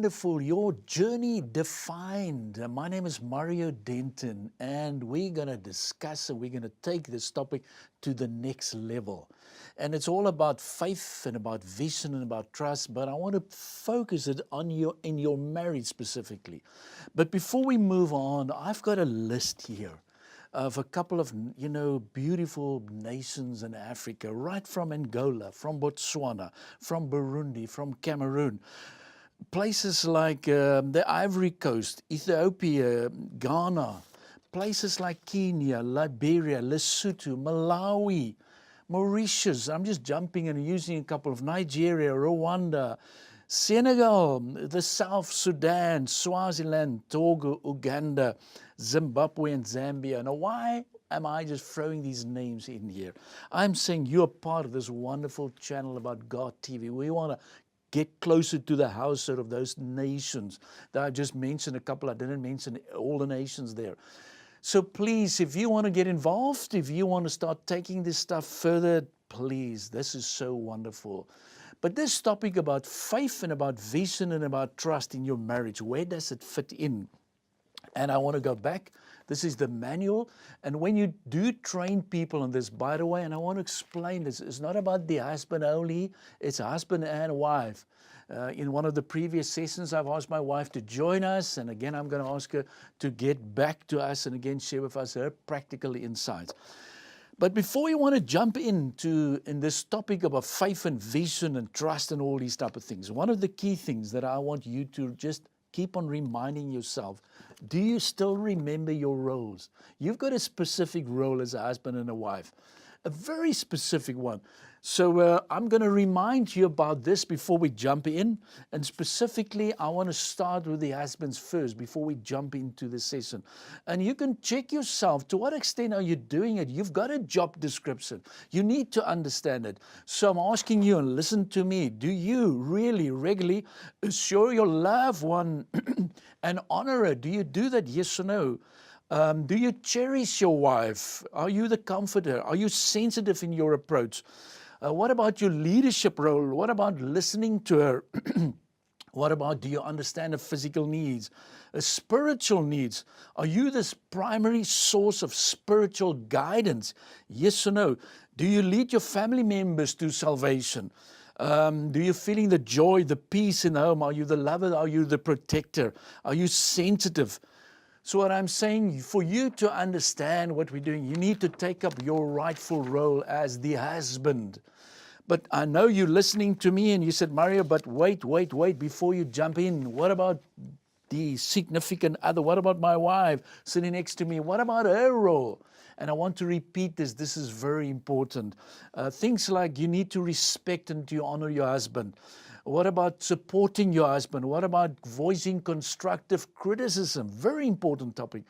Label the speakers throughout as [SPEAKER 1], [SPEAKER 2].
[SPEAKER 1] wonderful. Your journey defined. My name is Mario Denton, and we're going to discuss and we're going to take this topic to the next level. And it's all about faith and about vision and about trust, but I want to focus it on in your marriage specifically. But before we move on, I've got a list here of a couple of, beautiful nations in Africa, right from Angola, from Botswana, from Burundi, from Cameroon. Places like the Ivory Coast, Ethiopia, Ghana, places like Kenya, Liberia, Lesotho, Malawi, Mauritius. I'm just jumping and using a couple of Nigeria, Rwanda, Senegal, the South Sudan, Swaziland, Togo, Uganda, Zimbabwe, and Zambia. Now, why am I just throwing these names in here? I'm saying you're part of this wonderful channel about God TV. We want to get closer to the house of those nations that I just mentioned a couple. I didn't mention all the nations there. So please, if you want to get involved, if you want to start taking this stuff further, please, this is so wonderful. But this topic about faith and about vision and about trust in your marriage, where does it fit in? And I want to go back. This is the manual. And when you do train people on this, by the way, and I want to explain this, it's not about the husband only, it's husband and wife. In one of the previous sessions, I've asked my wife to join us. And again, I'm going to ask her to get back to us and again share with us her practical insights. But before we want to jump in this topic about faith and vision and trust and all these type of things, one of the key things that I want you to just keep on reminding yourself, do you still remember your roles? You've got a specific role as a husband and a wife, a very specific one. So I'm going to remind you about this before we jump in. And specifically, I want to start with the husbands first before we jump into the session. And you can check yourself, to what extent are you doing it? You've got a job description. You need to understand it. So I'm asking you, and listen to me, do you really regularly assure your loved one and honor her? Do you do that, yes or no? Do you cherish your wife? Are you the comforter? Are you sensitive in your approach? What about your leadership role? What about listening to her? What about, do you understand her physical needs, her spiritual needs? Are you this primary source of spiritual guidance? Yes or no? Do you lead your family members to salvation? Do you feeling the joy, the peace in the home? Are you the lover? Are you the protector? Are you sensitive? So what I'm saying, for you to understand what we're doing, you need to take up your rightful role as the husband. But I know you're listening to me and you said, Mario, but wait, before you jump in. What about the significant other? What about my wife sitting next to me? What about her role? And I want to repeat this. This is very important. Things like you need to respect and to honor your husband. What about supporting your husband? What about voicing constructive criticism? Very important topic.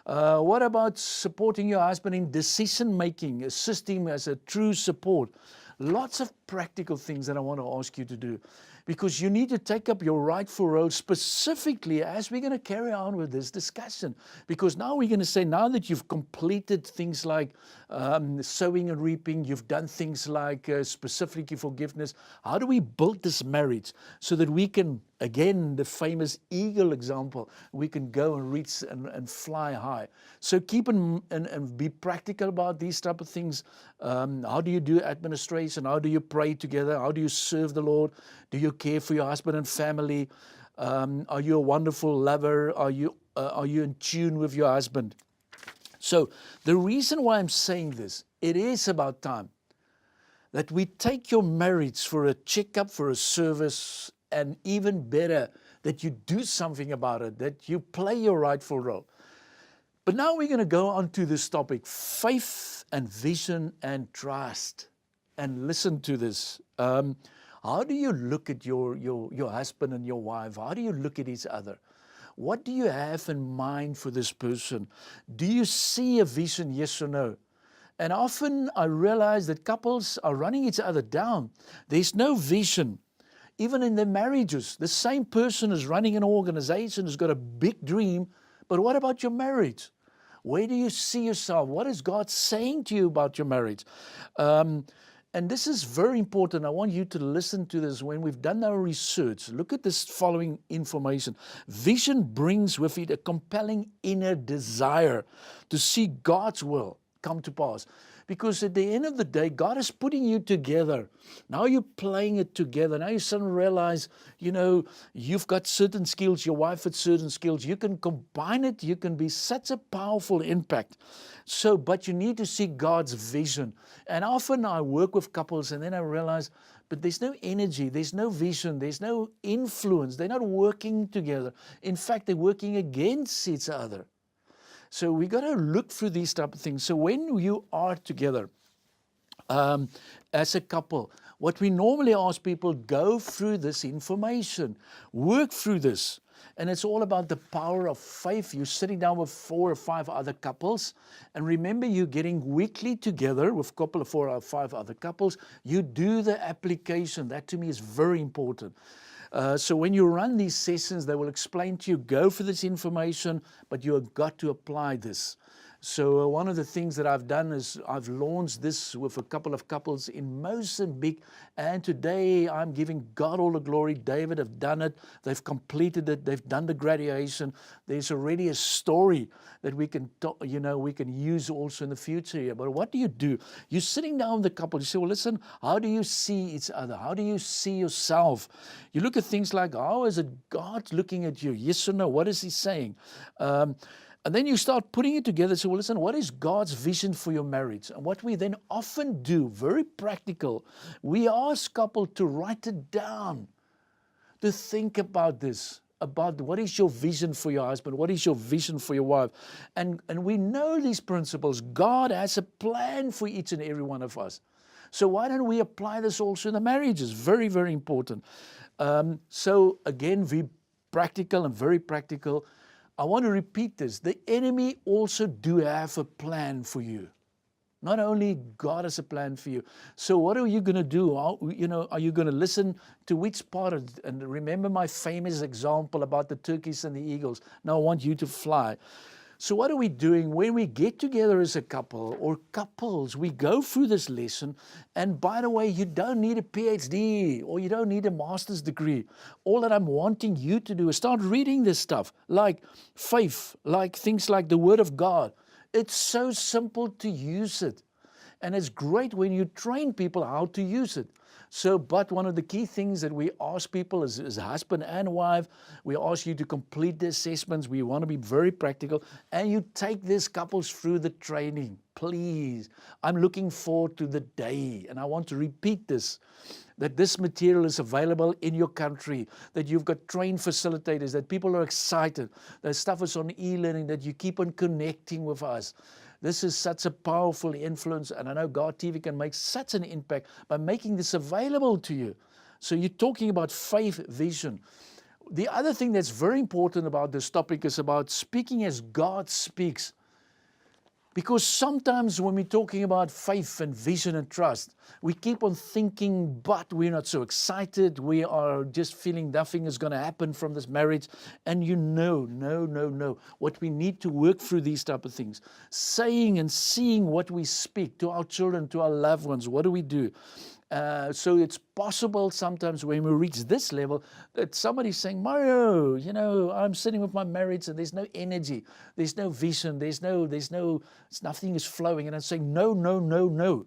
[SPEAKER 1] What about supporting your husband in decision making, assist him as a true support? Lots of practical things that I want to ask you to do, because you need to take up your rightful role specifically as we're going to carry on with this discussion. Because now we're going to say, now that you've completed things like sowing and reaping, you've done things like specifically forgiveness, how do we build this marriage so that we can, again, the famous eagle example, we can go and reach and fly high. So keep and be practical about these type of things. How do you do administration? How do you pray together? How do you serve the Lord? Do you care for your husband and family? Are you a wonderful lover? Are you in tune with your husband? So the reason why I'm saying this, it is about time that we take your marriage for a checkup, for a service, and even better, that you do something about it, that you play your rightful role. But now we're going to go on to this topic, faith and vision and trust. And listen to this. How do you look at your husband and your wife? How do you look at each other? What do you have in mind for this person? Do you see a vision, yes or no? And often I realize that couples are running each other down. There's no vision. Even in their marriages, the same person is running an organization, has got a big dream, but what about your marriage? Where do you see yourself? What is God saying to you about your marriage? And this is very important. I want you to listen to this. When we've done our research, look at this following information. Vision brings with it a compelling inner desire to see God's will come to pass. Because at the end of the day, God is putting you together. Now you're playing it together. Now you suddenly realize, you've got certain skills, your wife has certain skills. You can combine it. You can be such a powerful impact. But you need to see God's vision. And often I work with couples and then I realize, but there's no energy, there's no vision, there's no influence. They're not working together. In fact, they're working against each other. So we got to look through these type of things. So when you are together as a couple, what we normally ask people, go through this information, work through this. And it's all about the power of faith. You're sitting down with 4 or 5 other couples. And remember, you're getting weekly together with a couple of 4 or 5 other couples. You do the application. That to me is very important. So when you run these sessions, they will explain to you, go for this information, but you have got to apply this. So one of the things that I've done is I've launched this with a couple of couples in Mozambique, and today I'm giving God all the glory. David have done it. They've completed it. They've done the graduation. There's already a story that we can use also in the future here. But what do? You're sitting down with the couple. You say, well, listen, how do you see each other? How do you see yourself? You look at things like, how is it God looking at you? Yes or no? What is he saying? And then you start putting it together. So, well, listen, what is God's vision for your marriage? And what we then often do, very practical, we ask couple to write it down, to think about this, about what is your vision for your husband, what is your vision for your wife. And we know these principles. God has a plan for each and every one of us. So why don't we apply this also in the marriages? Very, very important. So again, be practical and very practical. I want to repeat this. The enemy also do have a plan for you. Not only God has a plan for you. So what are you going to do? Are you going to listen to which part of, and remember my famous example about the turkeys and the eagles. Now I want you to fly. So what are we doing when we get together as a couple or couples? We go through this lesson, and by the way, you don't need a PhD or you don't need a master's degree. All that I'm wanting you to do is start reading this stuff, like faith, like things like the Word of God. It's so simple to use it. And it's great when you train people how to use it. But one of the key things that we ask people as husband and wife, we ask you to complete the assessments. We want to be very practical. And you take these couples through the training. Please. I'm looking forward to the day. And I want to repeat this, that this material is available in your country, that you've got trained facilitators, that people are excited, that stuff is on e-learning, that you keep on connecting with us. This is such a powerful influence, and I know God TV can make such an impact by making this available to you. So you're talking about faith, vision. The other thing that's very important about this topic is about speaking as God speaks. Because sometimes when we're talking about faith and vision and trust, we keep on thinking, but we're not so excited. We are just feeling nothing is going to happen from this marriage. And no. What we need to work through these type of things, saying and seeing what we speak to our children, to our loved ones, what do we do? So it's possible sometimes when we reach this level that somebody's saying, Mario, I'm sitting with my marriage and there's no energy, there's no vision, nothing is flowing. And I'm saying, no.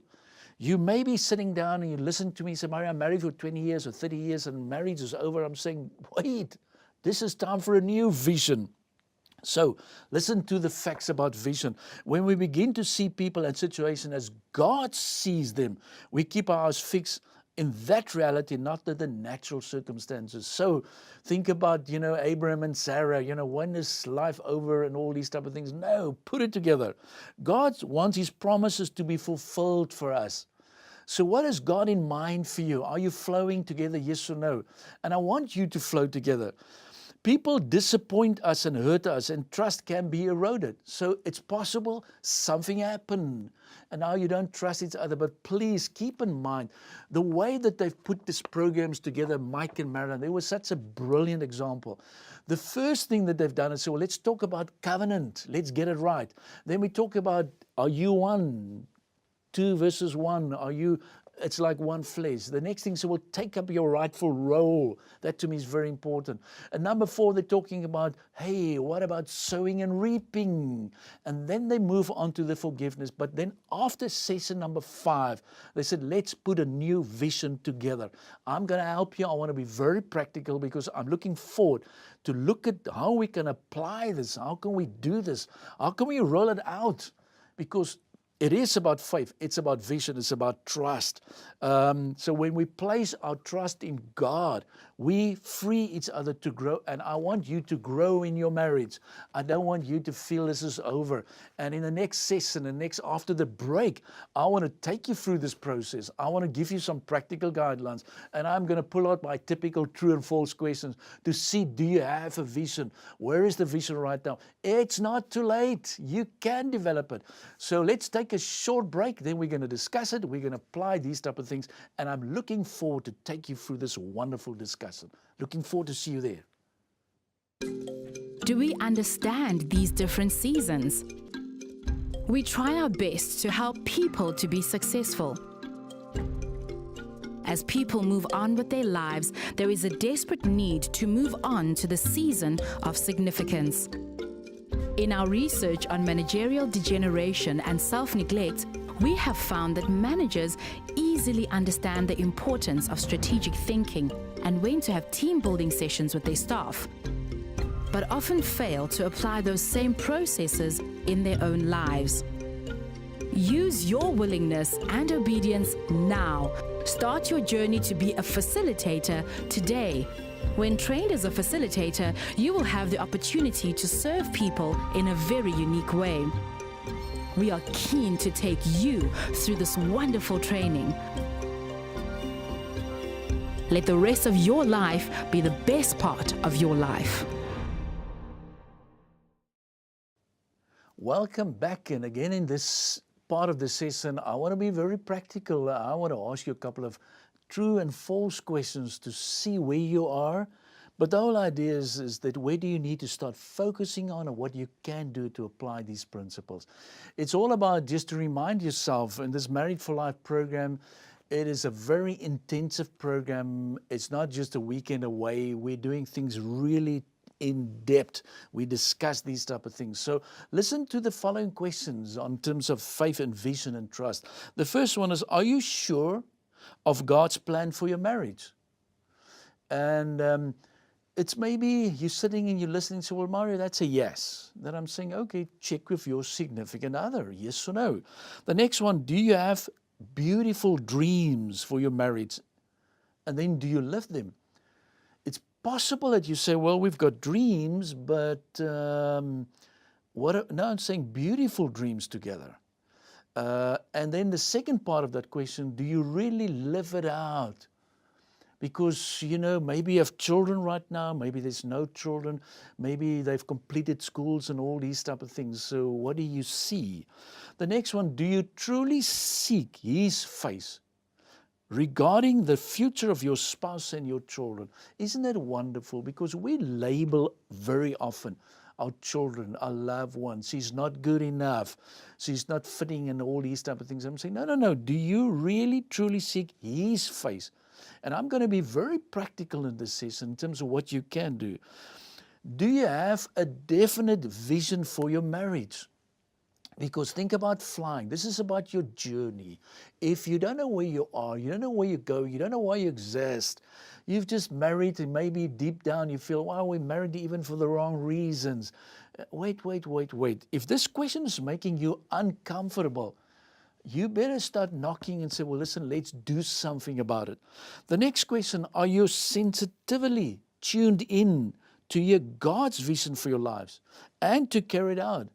[SPEAKER 1] You may be sitting down and you listen to me and say, Mario, I'm married for 20 years or 30 years and marriage is over. I'm saying, wait, this is time for a new vision. So listen to the facts about vision. When we begin to see people and situations as God sees them, we keep our eyes fixed in that reality, not the natural circumstances. So think about, Abraham and Sarah, when is life over and all these type of things? No, put it together. God wants his promises to be fulfilled for us. So what has God in mind for you? Are you flowing together, yes or no? And I want you to flow together. People disappoint us and hurt us, and trust can be eroded. So it's possible something happened, and now you don't trust each other. But please keep in mind, the way that they've put these programs together, Mike and Marilyn, they were such a brilliant example. The first thing that they've done is say, well, let's talk about covenant. Let's get it right. Then we talk about, are you one? 2 verses 1. Are you It's like one flesh. The next thing, so will take up your rightful role. That to me is very important. And number 4, they're talking about, hey, what about sowing and reaping? And then they move on to the forgiveness. But then after session number 5, they said, let's put a new vision together. I'm going to help you. I want to be very practical because I'm looking forward to look at how we can apply this. How can we do this? How can we roll it out? Because it is about faith, it's about vision, it's about trust. So when we place our trust in God, we free each other to grow. And I want you to grow in your marriage. I don't want you to feel this is over. And in the next session, after the break, I want to take you through this process. I want to give you some practical guidelines. And I'm going to pull out my typical true and false questions to see, do you have a vision? Where is the vision right now? It's not too late. You can develop it. So let's take a short break. Then we're going to discuss it. We're going to apply these type of things. And I'm looking forward to take you through this wonderful discussion. Looking forward to see you there.
[SPEAKER 2] Do we understand these different seasons? We try our best to help people to be successful. As people move on with their lives, there is a desperate need to move on to the season of significance. In our research on managerial degeneration and self-neglect, we have found that managers easily understand the importance of strategic thinking and when to have team-building sessions with their staff, but often fail to apply those same processes in their own lives. Use your willingness and obedience now. Start your journey to be a facilitator today. When trained as a facilitator, you will have the opportunity to serve people in a very unique way. We are keen to take you through this wonderful training. Let the rest of your life be the best part of your life.
[SPEAKER 1] Welcome back. And again, in this part of the session, I want to be very practical. I want to ask you a couple of true and false questions to see where you are. But the whole idea is that where do you need to start focusing on and what you can do to apply these principles. It's all about just to remind yourself in this Married for Life program, it is a very intensive program. It's not just a weekend away. We're doing things really in depth. We discuss these type of things. So listen to the following questions on terms of faith and vision and trust. The first one is, are you sure of God's plan for your marriage? And it's maybe you're sitting and you're listening to, well, Mario, that's a yes. Then I'm saying, okay, check with your significant other, yes or no. The next one, do you have beautiful dreams for your marriage? And then do you live them? It's possible that you say, well, we've got dreams, but now I'm saying beautiful dreams together. And then the second part of that question, do you really live it out? Because, you know, maybe you have children right now, maybe there's no children, maybe they've completed schools and all these type of things. So what do you see? The next one, do you truly seek His face regarding the future of your spouse and your children? Isn't that wonderful? Because we label very often our children, our loved ones. She's not good enough. She's not fitting and all these type of things. I'm saying, no. Do you really, truly seek His face? And I'm going to be very practical in this session in terms of what you can do. Do you have a definite vision for your marriage? Because think about flying. This is about your journey. If you don't know where you are, you don't know where you go, you don't know why you exist, you've just married and maybe deep down you feel, wow, we're married even for the wrong reasons. Wait. If this question is making you uncomfortable, you better start knocking and say, well, listen, let's do something about it. The next question, are you sensitively tuned in to hear God's vision for your lives and to carry it out?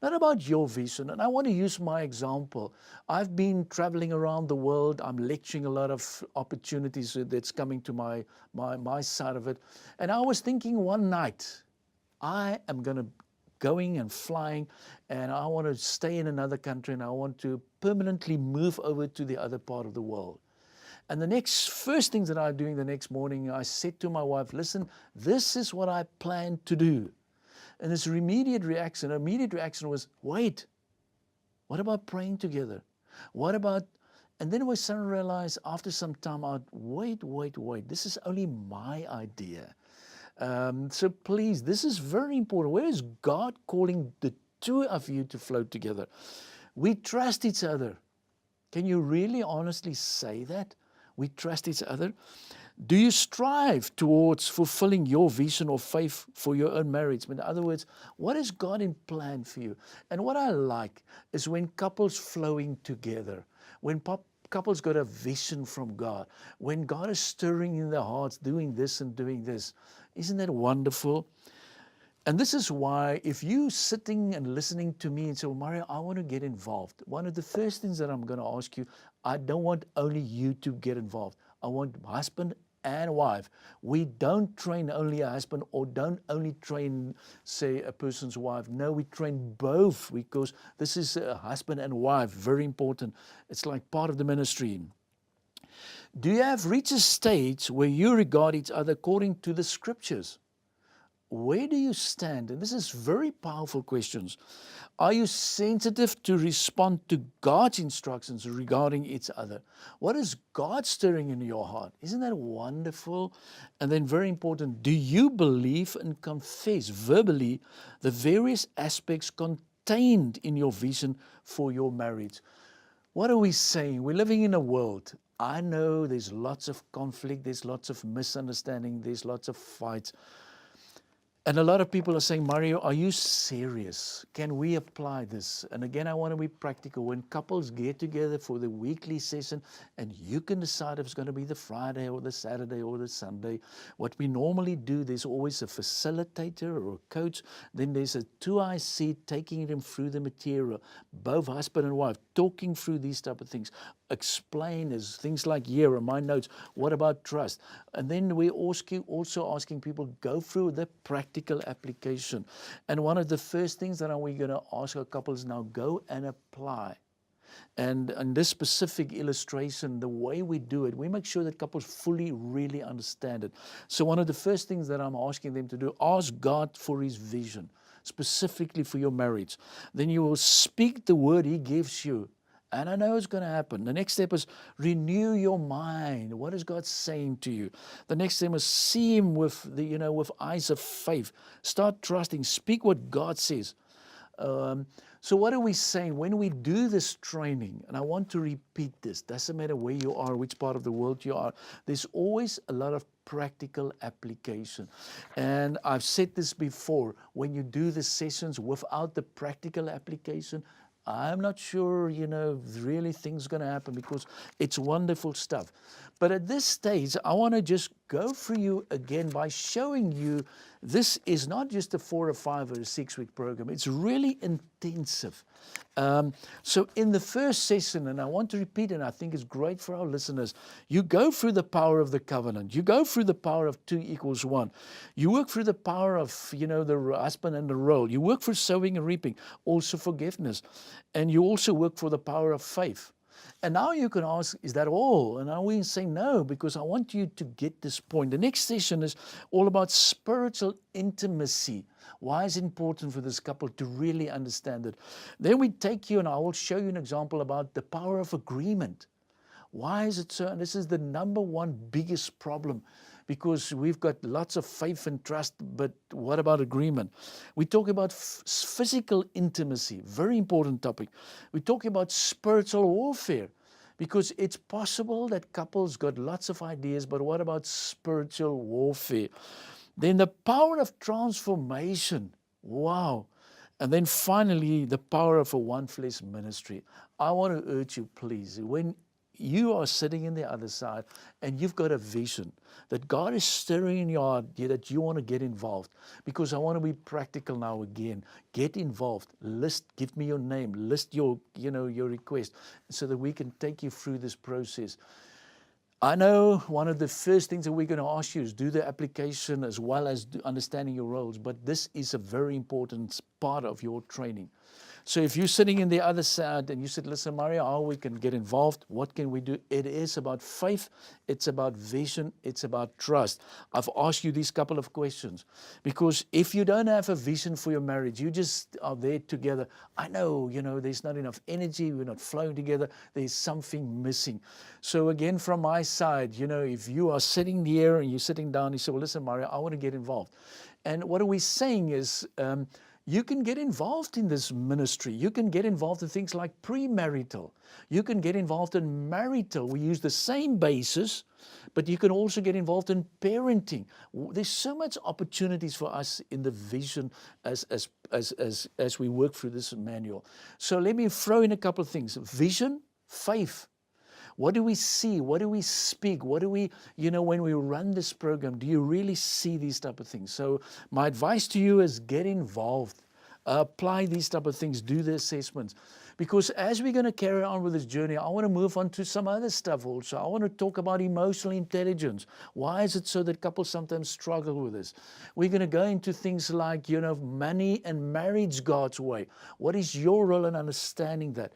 [SPEAKER 1] Not about your vision. And I want to use my example. I've been traveling around the world. I'm lecturing a lot of opportunities that's coming to my side of it. And I was thinking one night, I am going and flying, and I want to stay in another country, and I want to permanently move over to the other part of the world. And the first things that I'm doing the next morning, I said to my wife, listen, this is what I plan to do. And this immediate reaction was, wait, what about praying together? What about And then we suddenly realize after some time out, wait, this is only my idea. So please, this is very important. Where is God calling the two of you to flow together? We trust each other. Can you really honestly say that? We trust each other. Do you strive towards fulfilling your vision or faith for your own marriage? In other words, what is God in plan for you? And what I like is when couples flowing together, when couples got a vision from God, when God is stirring in their hearts, doing this and doing this. Isn't that wonderful? And this is why if you sitting and listening to me and say, well, Mario, I want to get involved. One of the first things that I'm going to ask you, I don't want only you to get involved. I want husband and wife. We don't train only a husband or don't only train, say, a person's wife. No, we train both because this is a husband and wife. Very important. It's like part of the ministry. Do you have reached a stage where you regard each other according to the scriptures? Where do you stand? And this is very powerful questions. Are you sensitive to respond to God's instructions regarding each other? What is God stirring in your heart? Isn't that wonderful? And then very important, do you believe and confess verbally the various aspects contained in your vision for your marriage? What are we saying? We're living in a world. I know there's lots of conflict, there's lots of misunderstanding, there's lots of fights. And a lot of people are saying, Mario, are you serious? Can we apply this? And again, I want to be practical. When couples get together for the weekly session, and you can decide if it's going to be the Friday or the Saturday or the Sunday, what we normally do, there's always a facilitator or a coach. Then there's a 2-eye seat taking them through the material, both husband and wife, talking through these type of things. Explain is things like here in my notes, what about trust? And then we're also asking people go through the practical application. And one of the first things that we're going to ask our couples now, go and apply. And in this specific illustration, the way we do it, we make sure that couples fully, really understand it. So one of the first things that I'm asking them to do, ask God for His vision, specifically for your marriage. Then you will speak the word He gives you. And I know it's going to happen. The next step is renew your mind. What is God saying to you? The next step is see Him with with eyes of faith. Start trusting. Speak what God says. So what are we saying? When we do this training, and I want to repeat this, doesn't matter where you are, which part of the world you are, there's always a lot of practical application. And I've said this before, when you do the sessions without the practical application, I'm not sure, really things going to happen because it's wonderful stuff. But at this stage, I want to just go through you again by showing you this is not just a 4 or 5 or a 6-week program. It's really intensive. So in the first session, and I want to repeat, and I think it's great for our listeners, you go through the power of the covenant. You go through the power of 2 equals 1. You work through the power of, the husband and the role. You work for sowing and reaping, also forgiveness. And you also work for the power of faith. And now you can ask, is that all? And we say no, because I want you to get this point. The next session is all about spiritual intimacy. Why is it important for this couple to really understand it? Then we take you, and I will show you an example about the power of agreement. Why is it so? And this is the number one biggest problem, because we've got lots of faith and trust, but what about agreement? We talk about physical intimacy, very important topic. We talk about spiritual warfare, because it's possible that couples got lots of ideas, but what about spiritual warfare? Then the power of transformation. Wow. And then finally, the power of a one flesh ministry. I want to urge you, please, when you are sitting in the other side and you've got a vision that God is stirring in your heart, that you want to get involved, because I want to be practical now again. Get involved. Give me your name. List your request so that we can take you through this process. I know one of the first things that we're going to ask you is do the application as well as understanding your roles, but this is a very important part of your training. So if you're sitting in the other side and you said, listen, Mario, how we can get involved? What can we do? It is about faith. It's about vision. It's about trust. I've asked you these couple of questions because if you don't have a vision for your marriage, you just are there together. I know, there's not enough energy. We're not flowing together. There's something missing. So again, from my side, if you are sitting here and you're sitting down, you say, well, listen, Mario, I want to get involved. And what are we saying is, you can get involved in this ministry. You can get involved in things like premarital. You can get involved in marital. We use the same basis, but you can also get involved in parenting. There's so much opportunities for us in the vision as we work through this manual. So let me throw in a couple of things. Vision, faith. What do we see? What do we speak? What do we, when we run this program, do you really see these type of things? So my advice to you is get involved. Apply these type of things. Do the assessments. Because as we're going to carry on with this journey, I want to move on to some other stuff also. I want to talk about emotional intelligence. Why is it so that couples sometimes struggle with this? We're going to go into things like, money and marriage God's way. What is your role in understanding that?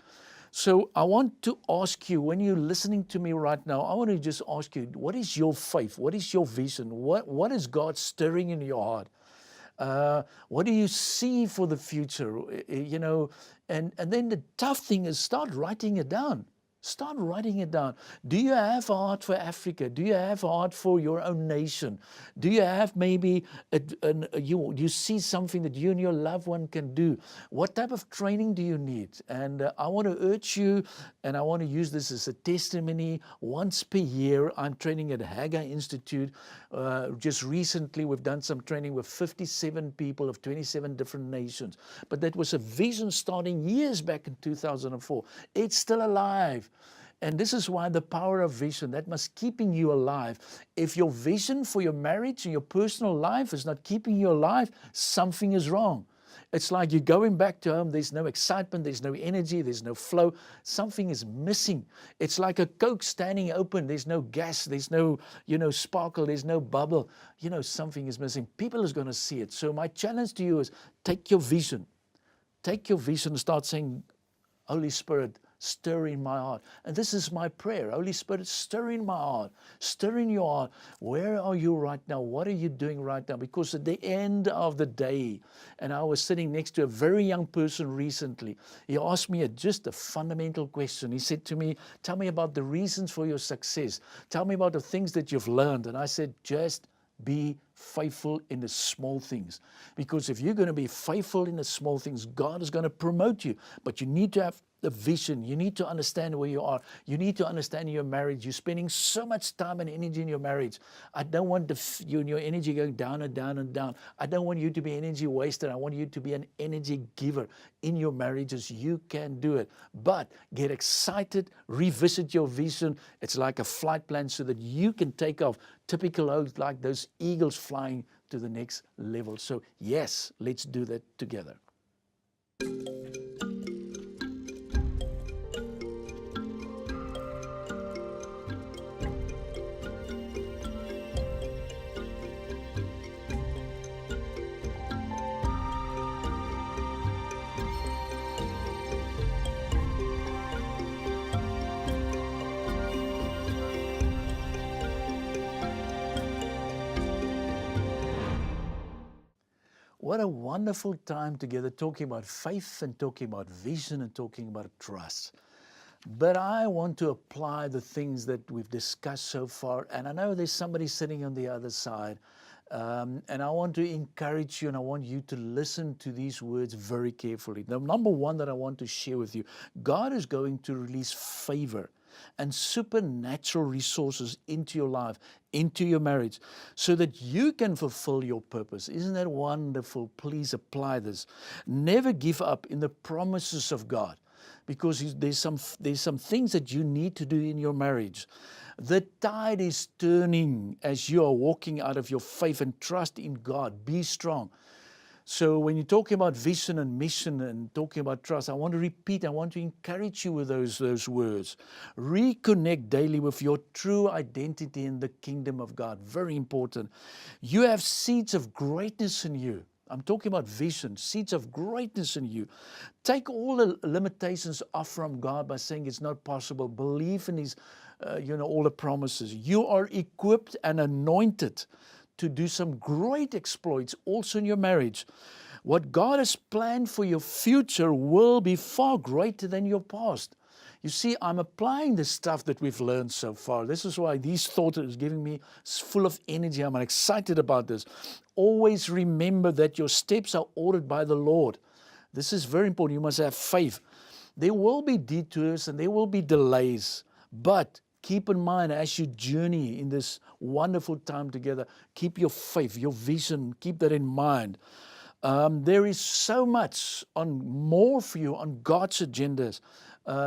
[SPEAKER 1] So I want to ask you, when you're listening to me right now, I want to just ask you, what is your faith? What is your vision? What is God stirring in your heart? What do you see for the future? And then the tough thing is start writing it down. Start writing it down. Do you have a heart for Africa? Do you have a heart for your own nation? Do you have maybe, you see something that you and your loved one can do? What type of training do you need? And I want to urge you, and I want to use this as a testimony. Once per year, I'm training at Haggai Institute. Just recently, we've done some training with 57 people of 27 different nations. But that was a vision starting years back in 2004. It's still alive. And this is why the power of vision, that must keeping you alive. If your vision for your marriage and your personal life is not keeping you alive, something is wrong. It's like you're going back to home, there's no excitement, there's no energy, there's no flow. Something is missing. It's like a Coke standing open, there's no gas, there's no, sparkle, there's no bubble. Something is missing. People is going to see it. So my challenge to you is take your vision. Take your vision and start saying, Holy Spirit, stir in my heart. And this is my prayer. Holy Spirit, stir in my heart. Stir in your heart. Where are you right now? What are you doing right now? Because at the end of the day, and I was sitting next to a very young person recently, he asked me just a fundamental question. He said to me, tell me about the reasons for your success. Tell me about the things that you've learned. And I said, just be faithful in the small things. Because if you're going to be faithful in the small things, God is going to promote you. But you need to have the vision. You need to understand where you are. You need to understand your marriage. You're spending so much time and energy in your marriage. I don't want you and your energy going down and down and down. I don't want you to be energy wasted. I want you to be an energy giver in your marriages. You can do it. But get excited, revisit your vision. It's like a flight plan so that you can take off, typical like those eagles flying to the next level. So yes, let's do that together. What a wonderful time together talking about faith and talking about vision and talking about trust. But I want to apply the things that we've discussed so far. And I know there's somebody sitting on the other side. And I want to encourage you and I want you to listen to these words very carefully. The number one that I want to share with you, God is going to release favor and supernatural resources into your life, into your marriage, so that you can fulfill your purpose. Isn't that wonderful? Please apply this. Never give up in the promises of God, because there's some things that you need to do in your marriage. The tide is turning as you are walking out of your faith and trust in God. Be strong. So when you're talking about vision and mission and talking about trust, I want to repeat, I want to encourage you with those words. Reconnect daily with your true identity in the kingdom of God. Very important. You have seeds of greatness in you. I'm talking about vision, seeds of greatness in you. Take all the limitations off from God by saying it's not possible. Believe in His, all the promises. You are equipped and anointed to do some great exploits also in your marriage. What God has planned for your future will be far greater than your past. You see, I'm applying the stuff that we've learned so far. This is why these thoughts are giving me full of energy. I'm excited about this. Always remember that your steps are ordered by the Lord. This is very important. You must have faith. There will be detours and there will be delays, but keep in mind as you journey in this wonderful time together, keep your faith, your vision, keep that in mind. There is so much more for you on God's agendas.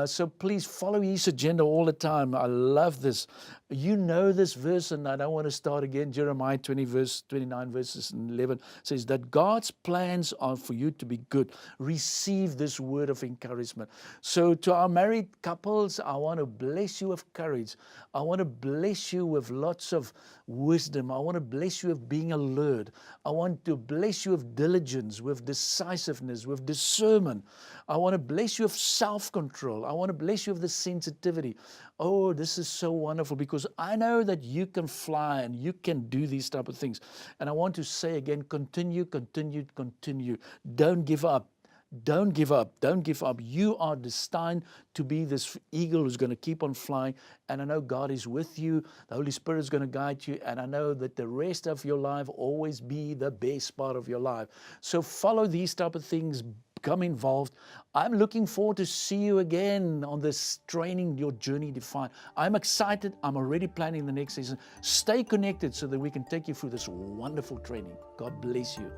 [SPEAKER 1] So please follow His agenda all the time. I love this. You know this verse, and I don't want to start again. Jeremiah 29 verses 11 says that God's plans are for you to be good. Receive this word of encouragement. So to our married couples, I want to bless you with courage. I want to bless you with lots of wisdom. I want to bless you with being alert. I want to bless you with diligence, with decisiveness, with discernment. I want to bless you with self-control. I want to bless you with the sensitivity. Oh, this is so wonderful because I know that you can fly and you can do these type of things. And I want to say again, continue, continue, continue. Don't give up. Don't give up. Don't give up. You are destined to be this eagle who's going to keep on flying. And I know God is with you. The Holy Spirit is going to guide you. And I know that the rest of your life always be the best part of your life. So follow these type of things. Become involved. I'm looking forward to see you again on this training, Your Journey Defined. I'm excited. I'm already planning the next season. Stay connected so that we can take you through this wonderful training. God bless you.